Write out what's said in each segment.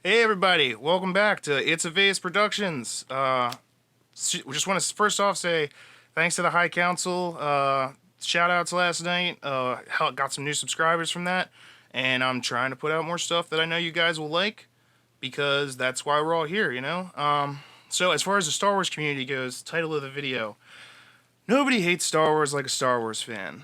Hey everybody, welcome back to It's a Vase Productions. We just want to first off say thanks to the High Council. Shout outs last night. Got some new subscribers from that, and I'm trying to put out more stuff that I know you guys will like because that's why we're all here, you know. So as far as the Star Wars community goes, title of the video: Nobody hates Star Wars like a Star Wars fan.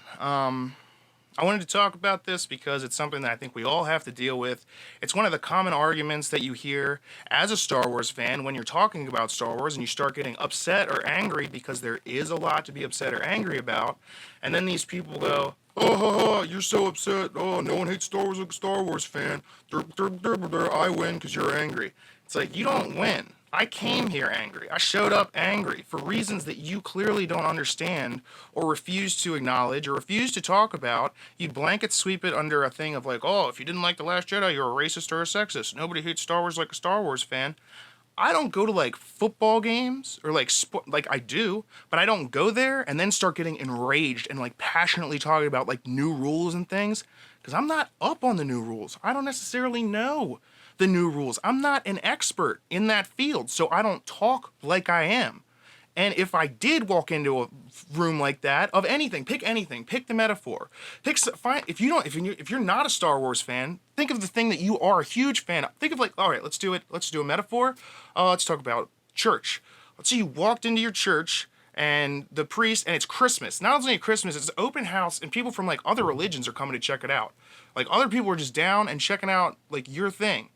I wanted to talk about this because it's something that I think we all have to deal with. It's one of the common arguments that you hear as a Star Wars fan when you're talking about Star Wars and you start getting upset or angry because there is a lot to be upset or angry about. And then these people go, oh, you're so upset. Oh, no one hates Star Wars like a Star Wars fan. I win because you're angry. It's like, you don't win. I came here angry. I showed up angry for reasons that you clearly don't understand or refuse to acknowledge or refuse to talk about. You blanket sweep it under a thing of like, oh, if you didn't like The Last Jedi, you're a racist or a sexist. Nobody hates Star Wars like a Star Wars fan. I don't go to like football games or like like I do, but I don't go there and then start getting enraged and like passionately talking about like new rules and things because I'm not up on the new rules. I don't necessarily know the new rules. I'm not an expert in that field, so I don't talk like I am. And if I did walk into a room like that of anything, pick the metaphor, if you're not a Star Wars fan, think of the thing that you are a huge fan of. Think of like, all right, let's do a metaphor. Let's talk about church. Let's say you walked into your church and the priest, and it's Christmas. Not only Christmas, it's an open house, and people from like other religions are coming to check it out. Like other people are just down and checking out like your thing.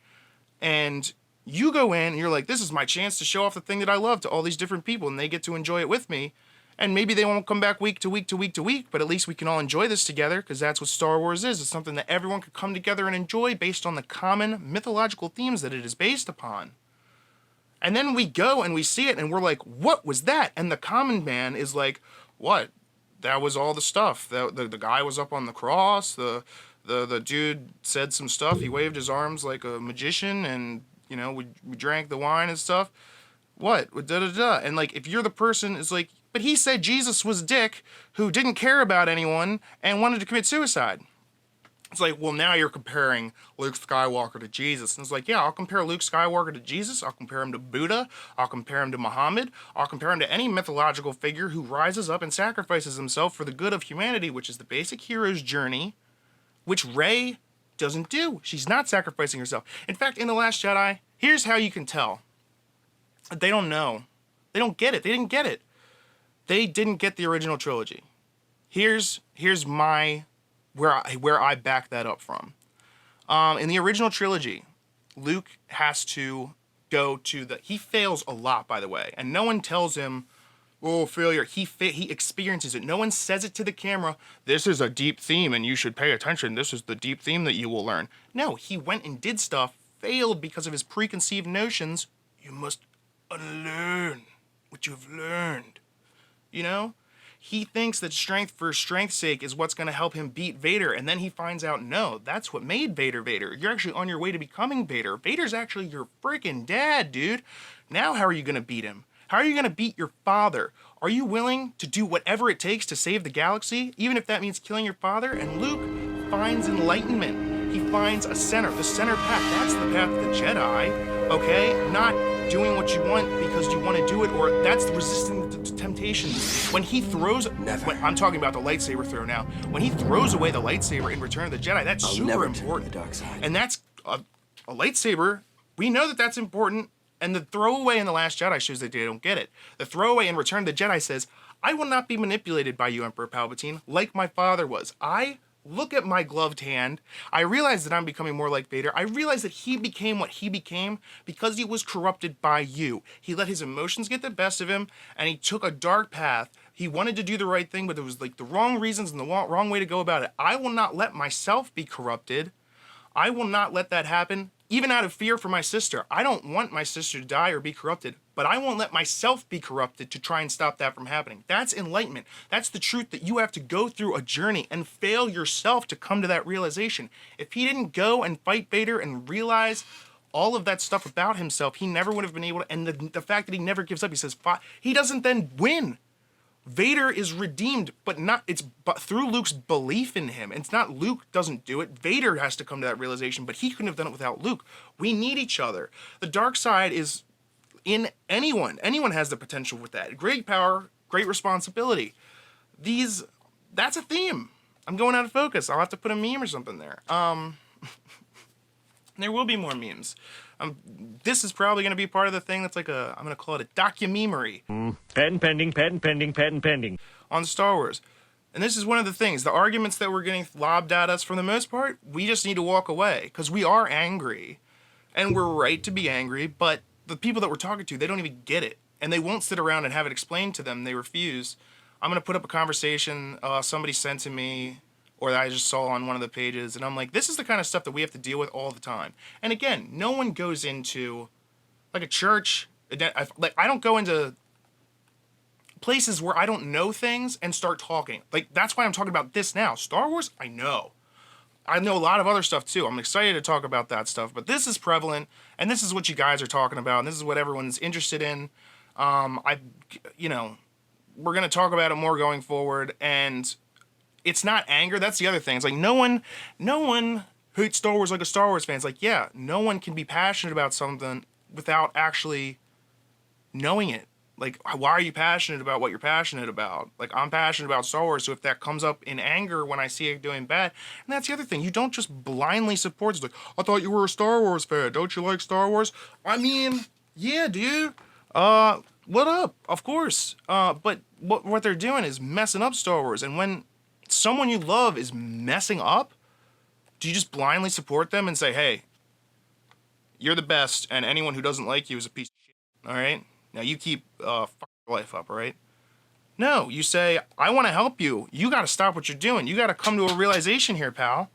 And you go in and you're like, this is my chance to show off the thing that I love to all these different people, and they get to enjoy it with me. And maybe they won't come back week to week to week to week, but at least we can all enjoy this together because that's what Star Wars is. It's something that everyone could come together and enjoy based on the common mythological themes that it is based upon. And then we go and we see it and we're like, what was that? And the common man is like, what? That was all the stuff. The guy was up on the cross. The dude said some stuff. He waved his arms like a magician, and you know we drank the wine and stuff. What? Da da da. And like, if you're the person, it's like, but he said Jesus was a dick who didn't care about anyone and wanted to commit suicide. It's like, well, now you're comparing Luke Skywalker to Jesus. And it's like, yeah, I'll compare Luke Skywalker to Jesus. I'll compare him to Buddha. I'll compare him to Muhammad. I'll compare him to any mythological figure who rises up and sacrifices himself for the good of humanity, which is the basic hero's journey, which Rey doesn't do. She's not sacrificing herself. In fact, in The Last Jedi, here's how you can tell. They don't know. They don't get it. They didn't get it. They didn't get the original trilogy. Here's my where I back that up from. In the original trilogy, Luke has to go to he fails a lot, by the way, and no one tells him, oh, failure. He experiences it. No one says it to the camera. This is a deep theme and you should pay attention. This is the deep theme that you will learn. No, he went and did stuff, failed because of his preconceived notions. You must unlearn what you've learned. You know? He thinks that strength for strength's sake is what's going to help him beat Vader, and then he finds out, no, that's what made Vader Vader. You're actually on your way to becoming Vader. Vader's actually your freaking dad, dude. Now how are you going to beat him? How are you going to beat your father? Are you willing to do whatever it takes to save the galaxy, even if that means killing your father? And Luke finds enlightenment. He finds the center path. That's the path of the Jedi, okay? Not doing what you want because you want to do it, or that's resisting the temptation. When he throws... I'm talking about the lightsaber throw now. When he throws away the lightsaber in Return of the Jedi, that's super important. The dark side. And that's a lightsaber. We know that that's important. And the throwaway in The Last Jedi shows that they don't get it. The throwaway in Return of the Jedi says, I will not be manipulated by you, Emperor Palpatine, like my father was. I look at my gloved hand. I realize that I'm becoming more like Vader. I realize that he became what he became because he was corrupted by you. He let his emotions get the best of him, and he took a dark path. He wanted to do the right thing, but there was like the wrong reasons and the wrong way to go about it. I will not let myself be corrupted. I will not let that happen. Even out of fear for my sister. I don't want my sister to die or be corrupted, but I won't let myself be corrupted to try and stop that from happening. That's enlightenment. That's the truth that you have to go through a journey and fail yourself to come to that realization. If he didn't go and fight Vader and realize all of that stuff about himself, he never would have been able to, and the fact that he never gives up, he says, he doesn't then win. Vader is redeemed, but through Luke's belief in him. And it's not Luke doesn't do it. Vader has to come to that realization, but he couldn't have done it without Luke. We need each other. The dark side is in anyone. Anyone has the potential with that. Great power, great responsibility. That's a theme. I'm going out of focus. I'll have to put a meme or something there. There will be more memes. This is probably going to be part of the thing that's like I'm going to call it a documentary. Patent pending. On Star Wars. And this is one of the things, the arguments that we're getting lobbed at us for the most part, we just need to walk away because we are angry. And we're right to be angry, but the people that we're talking to, they don't even get it. And they won't sit around and have it explained to them. They refuse. I'm going to put up a conversation somebody sent to me or that I just saw on one of the pages. And I'm like, this is the kind of stuff that we have to deal with all the time. And again, no one goes into like a church. I don't go into places where I don't know things and start talking. Like, that's why I'm talking about this now. Star Wars, I know a lot of other stuff too. I'm excited to talk about that stuff, but this is prevalent and this is what you guys are talking about. And this is what everyone's interested in. We're going to talk about it more going forward, and it's not anger. That's the other thing. It's like no one hates Star Wars like a Star Wars fan. It's like, yeah, no one can be passionate about something without actually knowing it. Like, why are you passionate about what you're passionate about? Like, I'm passionate about Star Wars, so if that comes up in anger when I see it doing bad, and that's the other thing. You don't just blindly support. It's like, I thought you were a Star Wars fan. Don't you like Star Wars? I mean, yeah, dude. What up? Of course. But what they're doing is messing up Star Wars. And when someone you love is messing up, do you just blindly support them and say, hey, you're the best, and anyone who doesn't like you is a piece of shit, all right? Now you keep your life up, all right? No, you say, I want to help you. You got to stop what you're doing. You got to come to a realization here, pal.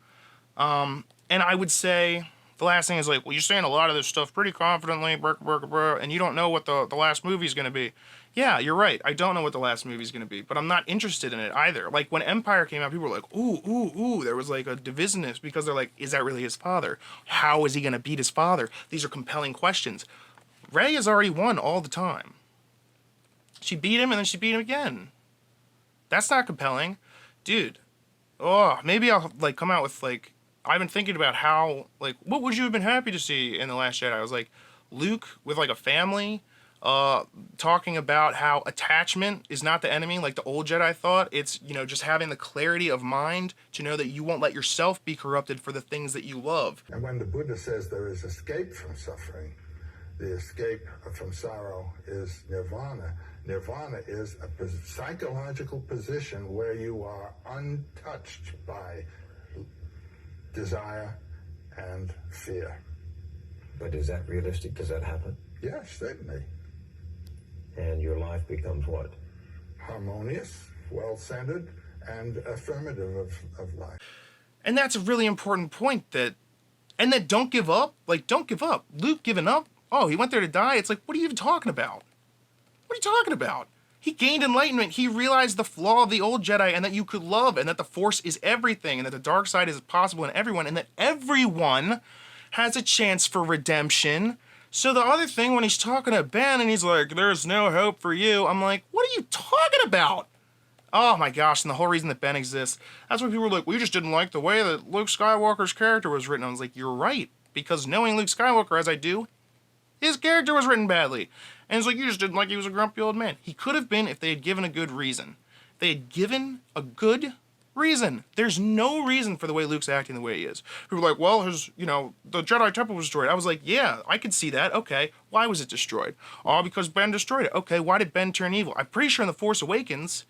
And I would say the last thing is like, well, you're saying a lot of this stuff pretty confidently, and you don't know what the last movie is going to be. Yeah, you're right. I don't know what the last movie is going to be, but I'm not interested in it either. Like, when Empire came out, people were like, ooh. There was like a divisiveness because they're like, is that really his father? How is he going to beat his father? These are compelling questions. Rey has already won all the time. She beat him and then she beat him again. That's not compelling. Dude, maybe I'll like come out with like, I've been thinking about how, like, what would you have been happy to see in The Last Jedi? I was like, Luke with like a family, talking about how attachment is not the enemy like the old Jedi thought. It's, just having the clarity of mind to know that you won't let yourself be corrupted for the things that you love. And when the Buddha says there is escape from suffering, the escape from sorrow is nirvana. Nirvana is a psychological position where you are untouched by desire and fear. But is that realistic? Does that happen? Yes, certainly. And your life becomes what? Harmonious, well-centered, and affirmative of life. And that's a really important point and that don't give up. Like, don't give up. Luke giving up? Oh, he went there to die? It's like, what are you even talking about? What are you talking about? He gained enlightenment. He realized the flaw of the old Jedi and that you could love and that the Force is everything and that the dark side is possible in everyone and that everyone has a chance for redemption. So the other thing, when he's talking to Ben and he's like, there's no hope for you, I'm like, what are you talking about? Oh my gosh, and the whole reason that Ben exists, that's why people were like, we just didn't like the way that Luke Skywalker's character was written. I was like, you're right, because knowing Luke Skywalker as I do, his character was written badly. And it's like, you just didn't like he was a grumpy old man. He could have been if they had given a good reason. They had given a good reason. There's no reason for the way Luke's acting the way he is. People were like, well, the Jedi Temple was destroyed. I was like, yeah, I could see that. Okay, why was it destroyed? Oh, because Ben destroyed it. Okay, why did Ben turn evil? I'm pretty sure in The Force Awakens,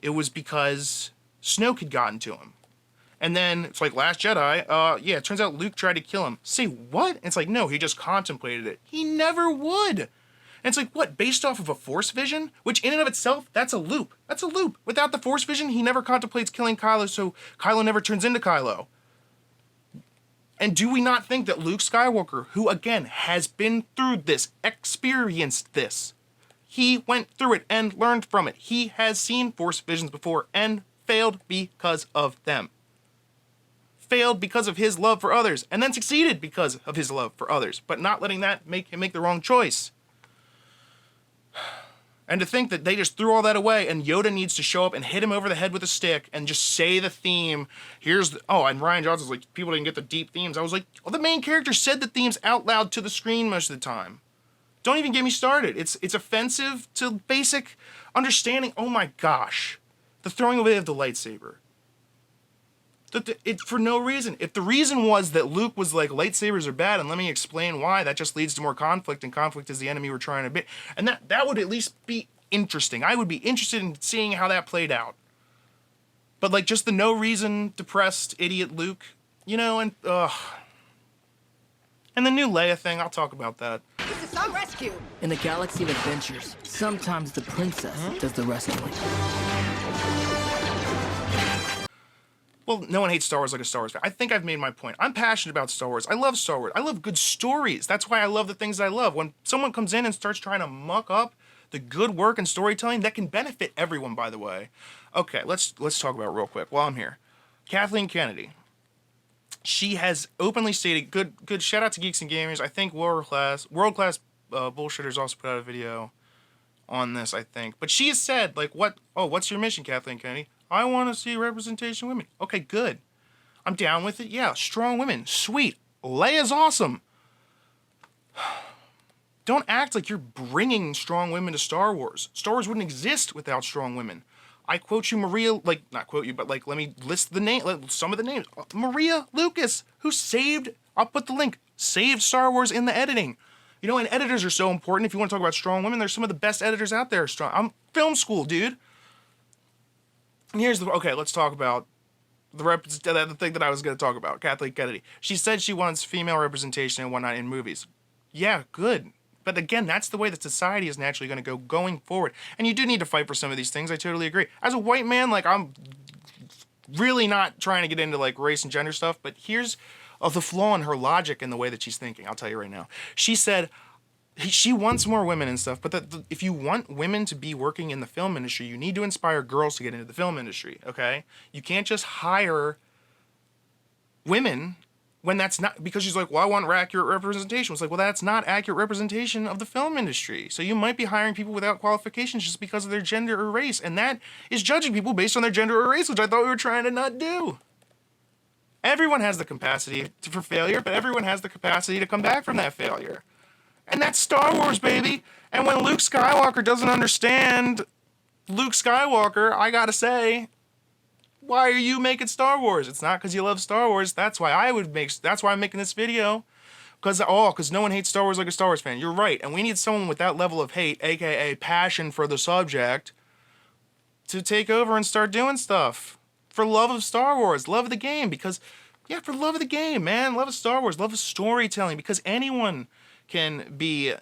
it was because Snoke had gotten to him. And then it's like Last Jedi, it turns out Luke tried to kill him. Say what? And it's like, no, he just contemplated it. He never would. And it's like, what, based off of a Force vision? Which in and of itself, that's a loop. That's a loop. Without the Force vision, he never contemplates killing Kylo, so Kylo never turns into Kylo. And do we not think that Luke Skywalker, who again has been through this, experienced this, he went through it and learned from it. He has seen Force visions before and failed because of them. Failed because of his love for others, and then succeeded because of his love for others, but not letting that make him make the wrong choice. And to think that they just threw all that away and Yoda needs to show up and hit him over the head with a stick and just say the theme. And Rian Johnson's like, people didn't get the deep themes. I was like, well, the main character said the themes out loud to the screen most of the time. Don't even get me started. It's offensive to basic understanding. Oh my gosh. The throwing away of the lightsaber. For no reason. If the reason was that Luke was like, lightsabers are bad, and let me explain why, that just leads to more conflict, and conflict is the enemy we're trying to beat. And that would at least be interesting. I would be interested in seeing how that played out. But like, just the no reason, depressed idiot Luke, and the new Leia thing, I'll talk about that. This is some rescue. In a galaxy of adventures, sometimes the princess does the rescuing. Well, no one hates Star Wars like a Star Wars fan. I think I've made my point. I'm passionate about Star Wars. I love Star Wars. I love good stories. That's why I love the things I love. When someone comes in and starts trying to muck up the good work and storytelling, that can benefit everyone, by the way. Okay, let's talk about it real quick while I'm here. Kathleen Kennedy. She has openly stated, good shout out to Geeks and Gamers. I think World Class Bullshitters also put out a video on this, I think. But she has said, like, what's your mission, Kathleen Kennedy? I want to see representation of women. Okay, good. I'm down with it. Yeah, strong women. Sweet. Leia's awesome. Don't act like you're bringing strong women to Star Wars. Star Wars wouldn't exist without strong women. I quote you, Maria, not quote you, but let me list some of the names. Maria Lucas, who I'll put the link, saved Star Wars in the editing. And editors are so important. If you want to talk about strong women, there's some of the best editors out there. I'm film school, dude. And let's talk about the thing that I was going to talk about, Kathleen Kennedy. She said she wants female representation and whatnot in movies. Yeah, good. But again, that's the way that society is naturally going to go going forward. And you do need to fight for some of these things. I totally agree. As a white man, I'm really not trying to get into race and gender stuff, but here's the flaw in her logic and the way that she's thinking. I'll tell you right now. She said she wants more women and stuff, but if you want women to be working in the film industry, you need to inspire girls to get into the film industry, okay? You can't just hire women when that's not, because she's like, well, I want accurate representation. It's like, well, that's not accurate representation of the film industry. So you might be hiring people without qualifications just because of their gender or race, and that is judging people based on their gender or race, which I thought we were trying to not do. Everyone has the capacity for failure, but everyone has the capacity to come back from that failure. And that's Star Wars, baby. And when Luke Skywalker doesn't understand Luke Skywalker, I gotta say, why are you making Star Wars? It's not because you love Star Wars. That's why I'm making this video. Because no one hates Star Wars like a Star Wars fan. You're right. And we need someone with that level of hate, aka passion for the subject, to take over and start doing stuff. For love of Star Wars, love of the game. For love of the game, man. Love of Star Wars, love of storytelling. Because anyone can be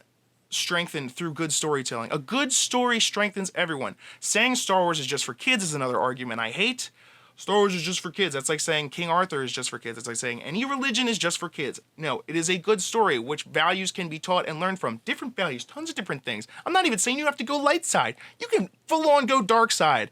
strengthened through good storytelling. A good story strengthens everyone. Saying Star Wars is just for kids is another argument I hate. Star Wars is just for kids. That's like saying King Arthur is just for kids. It's like saying any religion is just for kids. No, it is a good story, which values can be taught and learned from. Different values, tons of different things. I'm not even saying you have to go light side. You can full on go dark side.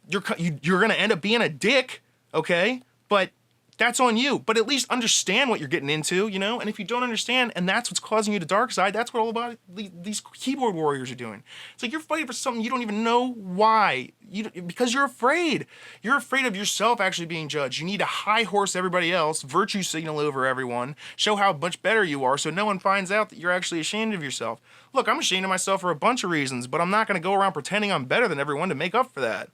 You're going to end up being a dick, okay? But that's on you. But at least understand what you're getting into, And if you don't understand, and that's what's causing you to dark side, that's what all about these keyboard warriors are doing. It's like you're fighting for something you don't even know why. Because you're afraid. You're afraid of yourself actually being judged. You need to high horse everybody else, virtue signal over everyone, show how much better you are so no one finds out that you're actually ashamed of yourself. Look, I'm ashamed of myself for a bunch of reasons, but I'm not going to go around pretending I'm better than everyone to make up for that.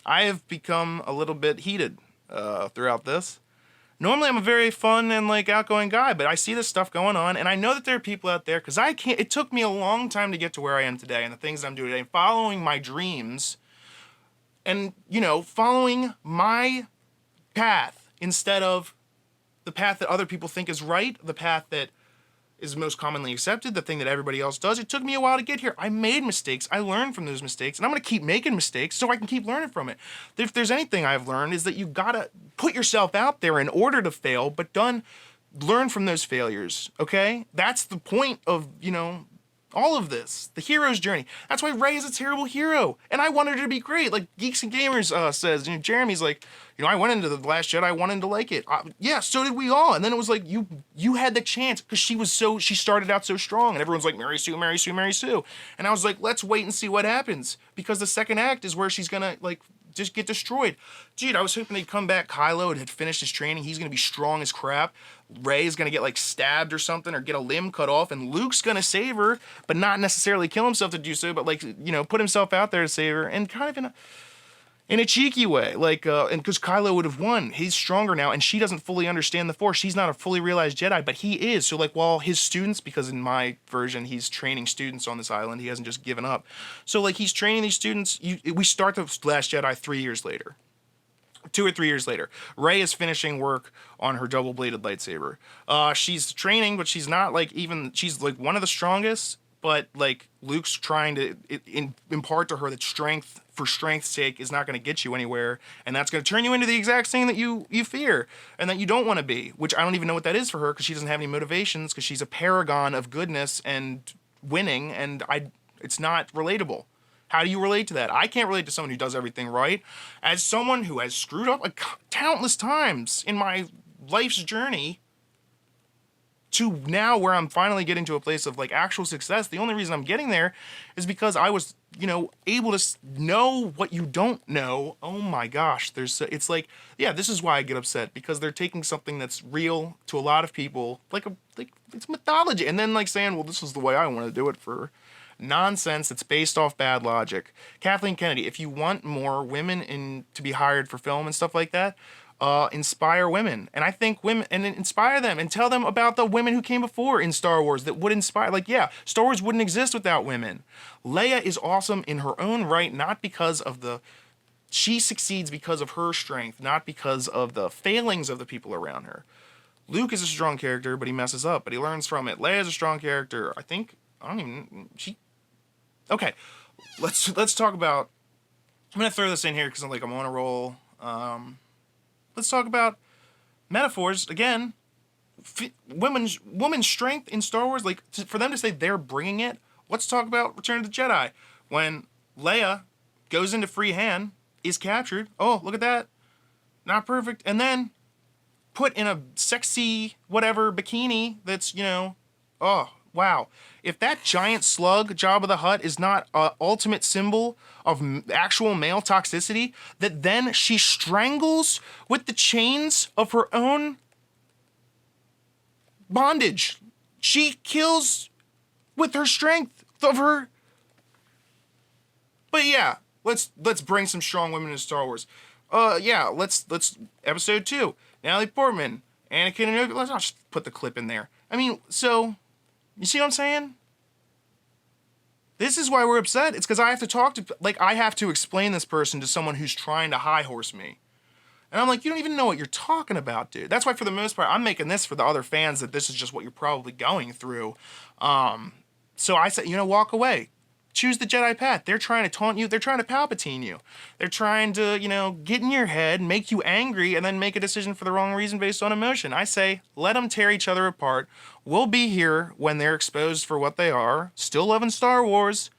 I have become a little bit heated throughout this. Normally I'm a very fun and outgoing guy, but I see this stuff going on, and I know that there are people out there, because it took me a long time to get to where I am today and the things I'm doing today, following my dreams and, following my path instead of the path that other people think is right, the path that is most commonly accepted, the thing that everybody else does. It took me a while to get here. I made mistakes. I learned from those mistakes, and I'm going to keep making mistakes so I can keep learning from it. If there's anything I've learned is that you got to put yourself out there in order to fail, but learn from those failures, okay? That's the point of, All of this, the hero's journey. That's why Rey is a terrible hero, and I wanted her to be great. Like Geeks and Gamers says, Jeremy's like, I went into The Last Jedi wanting to like it. Yeah, so did we all. And then it was like you had the chance because she started out so strong, and everyone's like Mary Sue, Mary Sue, Mary Sue, and I was like, let's wait and see what happens because the second act is where she's gonna like just get destroyed. Dude, I was hoping they'd come back. Kylo had finished his training. He's gonna be strong as crap. Rey's gonna get like stabbed or something or get a limb cut off, and Luke's gonna save her, but not necessarily kill himself to do so, but like, put himself out there to save her, and kind of in a cheeky way, like, and because Kylo would have won. He's stronger now, and she doesn't fully understand the Force. She's not a fully realized Jedi, but he is. So, like, while his students, because in my version, he's training students on this island, he hasn't just given up. So, like, he's training these students. We start The Last Jedi 3 years later. 2 or 3 years later. Rey is finishing work on her double-bladed lightsaber. She's training, but she's not, like, she's, like, one of the strongest, but, like, Luke's trying to impart to her that strength, for strength's sake, is not going to get you anywhere, and that's going to turn you into the exact thing that you fear, and that you don't want to be, which I don't even know what that is for her, because she doesn't have any motivations, because she's a paragon of goodness and winning, and it's not relatable. How do you relate to that? I can't relate to someone who does everything right. As someone who has screwed up like countless times in my life's journey, to now where I'm finally getting to a place of like actual success, the only reason I'm getting there is because I was, able to know what you don't know. Oh my gosh, it's like, yeah, this is why I get upset, because they're taking something that's real to a lot of people, like it's mythology, and then like saying, well, this is the way I want to do it for nonsense that's based off bad logic. Kathleen Kennedy, if you want more women to be hired for film and stuff like that, inspire women. And I think women, and inspire them and tell them about the women who came before in Star Wars that would inspire. Like, yeah, Star Wars wouldn't exist without women. Leia is awesome in her own right, not because of she succeeds because of her strength, not because of the failings of the people around her. Luke is a strong character, but he messes up, but he learns from it. Leia is a strong character. Okay, let's talk about, I'm gonna throw this in here because I'm on a roll. Let's talk about metaphors again. Women's strength in Star Wars, like for them to say they're bringing it. Let's talk about Return of the Jedi when Leia goes into free hand, is captured. Oh, look at that, not perfect, and then put in a sexy whatever bikini. That's oh wow. If that giant slug, Jabba the Hutt, is not an ultimate symbol of actual male toxicity, that then she strangles with the chains of her own bondage. She kills with her strength of her. But yeah, let's bring some strong women into Star Wars. Yeah, let's episode 2. Natalie Portman, Anakin and Obi. Let's not just put the clip in there. I mean, so you see what I'm saying? This is why we're upset. It's because I have to I have to explain this person to someone who's trying to high horse me. And I'm like, you don't even know what you're talking about, dude. That's why for the most part, I'm making this for the other fans that this is just what you're probably going through. So I said, walk away. Choose the Jedi path. They're trying to taunt you. They're trying to Palpatine you. They're trying to, get in your head, make you angry, and then make a decision for the wrong reason based on emotion. I say, let them tear each other apart. We'll be here when they're exposed for what they are. Still loving Star Wars.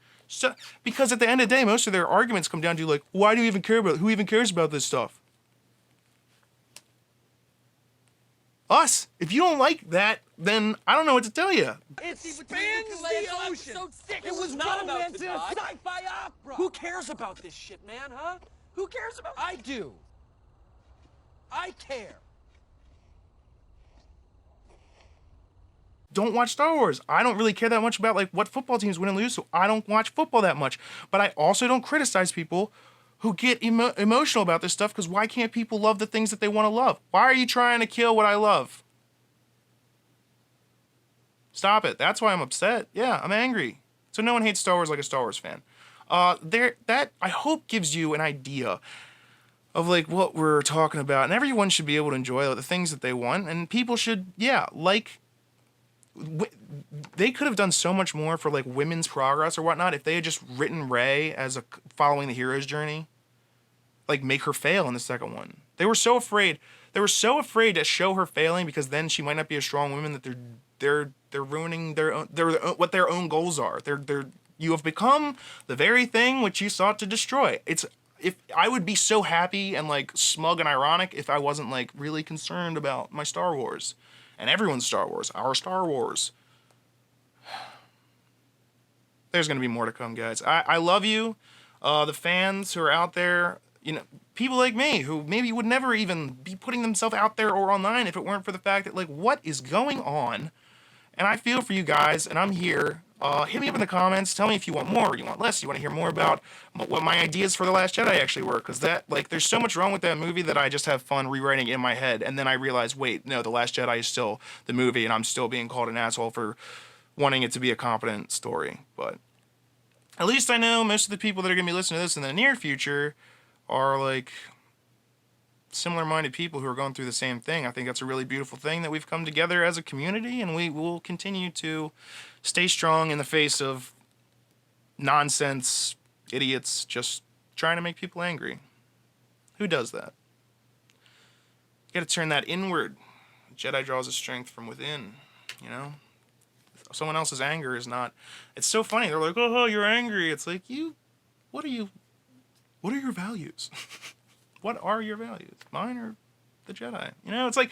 Because at the end of the day, most of their arguments come down to like, why do you even care about it? Who even cares about this stuff? Us. If you don't like that, then I don't know what to tell you. It spans the ocean. It was romance in a sci-fi opera. Who cares about this shit, man, huh? Who cares about I do. I care. Don't watch Star Wars. I don't really care that much about what football teams win and lose, so I don't watch football that much. But I also don't criticize people who get emotional about this stuff, because why can't people love the things that they want to love? Why are you trying to kill what I love? Stop it. That's why I'm upset. Yeah, I'm angry. So no one hates Star Wars like a Star Wars fan. That I hope gives you an idea of what we're talking about, and everyone should be able to enjoy the things that they want, and people should, they could have done so much more for women's progress or whatnot if they had just written Rey as following the hero's journey, make her fail in the second one. They were so afraid to show her failing, because then she might not be a strong woman, that they're they're ruining what their own goals are. You have become the very thing which you sought to destroy. If I would be so happy and like smug and ironic if I wasn't like really concerned about my Star Wars and everyone's Star Wars, our Star Wars. There's gonna be more to come, guys. I love you, the fans who are out there. You know, people like me who maybe would never even be putting themselves out there or online if it weren't for the fact that like what is going on. And I feel for you guys, and I'm here. Hit me up in the comments. Tell me if you want more, you want less, you want to hear more about what my ideas for The Last Jedi actually were. Because that, like, there's so much wrong with that movie that I just have fun rewriting it in my head. And then I realize, wait, no, The Last Jedi is still the movie, and I'm still being called an asshole for wanting it to be a competent story. But at least I know most of the people that are going to be listening to this in the near future are, like, similar-minded people who are going through the same thing. I think that's a really beautiful thing that we've come together as a community, and we will continue to stay strong in the face of nonsense idiots just trying to make people angry. Who does that? You gotta turn that inward. Jedi draws his strength from within, you know? Someone else's anger is not... It's so funny. They're like, oh, you're angry. It's like, what are your values? What are your values? Mine or the Jedi? You know, it's like,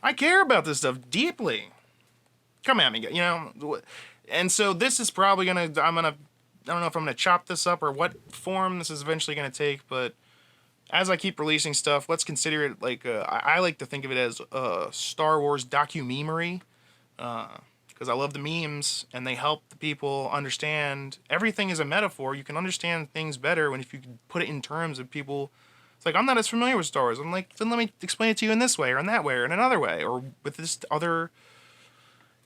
I care about this stuff deeply. Come at me, you know? And so this is probably gonna, I don't know if I'm gonna chop this up or what form this is eventually gonna take, but as I keep releasing stuff, let's consider it like, I like to think of it as a Star Wars docu-memery, because I love the memes, and they help the people understand everything is a metaphor. You can understand things better if you can put it in terms of people. It's like, I'm not as familiar with Star Wars. I'm like, then let me explain it to you in this way, or in that way, or in another way, or with this other,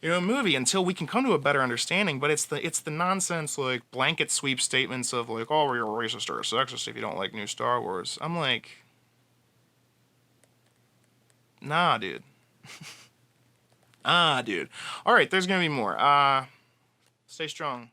you know, movie, until we can come to a better understanding. But it's the nonsense, like, blanket sweep statements of, like, oh, you're a racist or a sexist if you don't like new Star Wars. I'm like, nah, dude. Dude. All right, there's gonna be more. Stay strong.